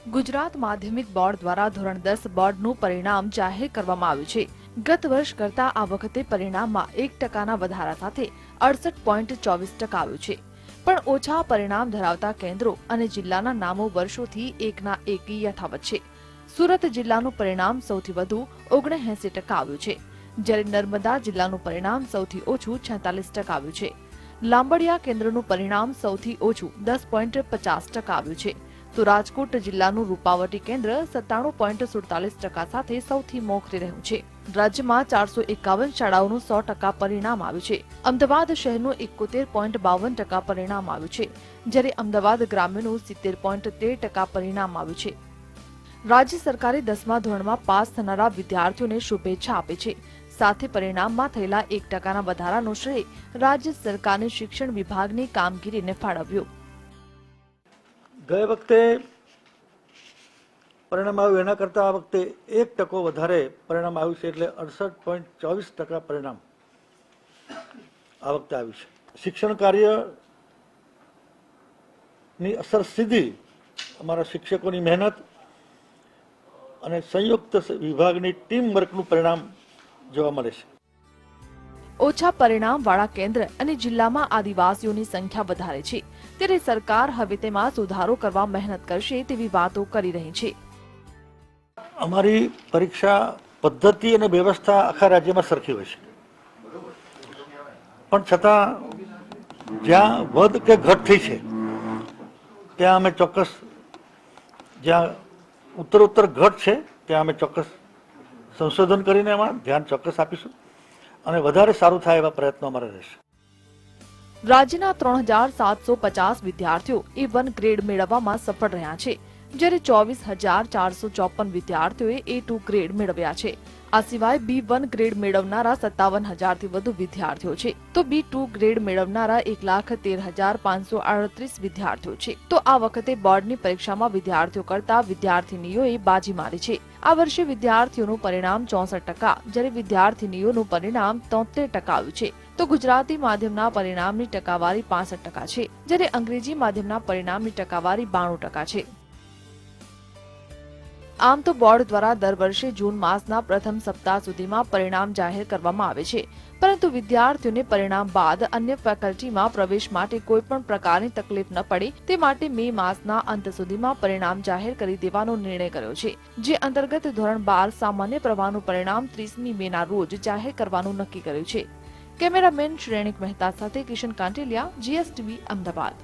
ગુજરાત માધ્યમિક બોર્ડ દ્વારા ધોરણ 10 બોર્ડનું પરિણામ જાહેર કરવામાં આવ્યું છે। ગત વર્ષ કરતા આ વખતે પરિણામમાં 1% વધારા સાથે 68.24% આવ્યું છે। પણ ઓછા પરિણામ ધરાવતા કેન્દ્રો અને જિલ્લાના નામો વર્ષોથી એકના એક યથાવત છે। સુરત જિલ્લાનું પરિણામ સૌથી વધુ 79% આવ્યું છે, જ્યારે નર્મદા જિલ્લાનું પરિણામ સૌથી ઓછું 46% આવ્યું છે। લાંબડિયા કેન્દ્રનું પરિણામ સૌથી ઓછું 10.50% આવ્યું છે, તો રાજકોટ જિલ્લાનું રૂપાવટી કેન્દ્ર 97.47% સાથે સૌથી મોખરે રહ્યું છે। રાજ્યમાં 451 શાળાઓનું 100% પરિણામ આવ્યું છે। અમદાવાદ શહેરનું 71.52% પરિણામ આવ્યું છે, જ્યારે અમદાવાદ ગ્રામ્યનું 70.13% પરિણામ આવ્યું છે। રાજ્ય સરકારે 10મા ધોરણમાં પાસ થનારા વિદ્યાર્થીઓને શુભેચ્છા આપી છે। સાથે પરિણામમાં થયેલા 1%ના વધારાનો શ્રેય રાજ્ય સરકારની શિક્ષણ વિભાગની કામગીરીને ફાળવ્યો। गए वक्ते परिणाम आव्युं एना करता आ वखते 1% वधारे परिणाम आव्युं छे, एटले 68.24% परिणाम आ वखते आव्युं छे। शिक्षण कार्यनी असर सीधी अमारा शिक्षकोनी मेहनत अने संयुक्त विभागनी टीम वर्कनुं परिणाम जोवा मळे छे। ઓછા પરિણામવાળા કેન્દ્ર અને જિલ્લામાં આદિવાસીઓની સંખ્યા વધારે છે, ત્યારે સરકાર હવે તેમાં સુધારો કરવા મહેનત કરશે તેવી વાતો કરી રહી છે। અમારી પરીક્ષા પદ્ધતિ અને વ્યવસ્થા આખા રાજ્યમાં સરખી હોય છે, પણ છતાં જ્યાં વધ કે ઘટ થઈ છે ત્યાં અમે ચોક્કસ, જ્યાં ઉત્તરોત્તર ઘટ છે ત્યાં અમે ચોક્કસ સંશોધન કરીને એમાં ધ્યાન ચોક્કસ આપીશું અને વધારે સારું થાય એવા પ્રયત્નો અમારે રહેશે। રાજ્યના 3750 વિદ્યાર્થીઓ A1 ગ્રેડ મેળવવામાં સફળ રહ્યા છે, જ્યારે 24,454 વિદ્યાર્થીઓએ A2 ગ્રેડ મેળવ્યા છે। આ સિવાય B1 ગ્રેડ મેળવનારા 57,000થી વધુ વિદ્યાર્થીઓ છે, તો B2 ગ્રેડ મેળવનારા 1,13,538 વિદ્યાર્થીઓ છે। તો આ વખતે બોર્ડની પરીક્ષામાં વિદ્યાર્થીઓ કરતા વિદ્યાર્થીનીઓએ બાજી મારી છે। આ વર્ષે વિદ્યાર્થીઓનું પરિણામ 64%, જ્યારે વિદ્યાર્થીનીઓનું પરિણામ 73% આવ્યું છે। તો ગુજરાતી માધ્યમના પરિણામની ટકાવારી 65% છે, જ્યારે અંગ્રેજી માધ્યમના પરિણામની ટકાવારી 92% છે। આમ તો બોર્ડ દ્વારા દર વર્ષે જૂન માસના પ્રથમ સપ્તાહ સુધીમાં પરિણામ જાહેર કરવામાં આવે છે, પરંતુ વિદ્યાર્થીઓને પરિણામ બાદ અન્ય ફેકલ્ટીમાં પ્રવેશ માટે કોઈપણ પ્રકારની તકલીફ ન પડે તે માટે મે માસના અંત સુધીમાં પરિણામ જાહેર કરી દેવાનો નિર્ણય કર્યો છે, જે અંતર્ગત ધોરણ 12 સામાન્ય પ્રવાહનું પરિણામ 30મી મેના રોજ જાહેર કરવાનું નક્કી કર્યું છે। કેમેરામેન શ્રેણિક મહેતા સાથે કિશન કાંટેલિયા, GSTV, અમદાવાદ।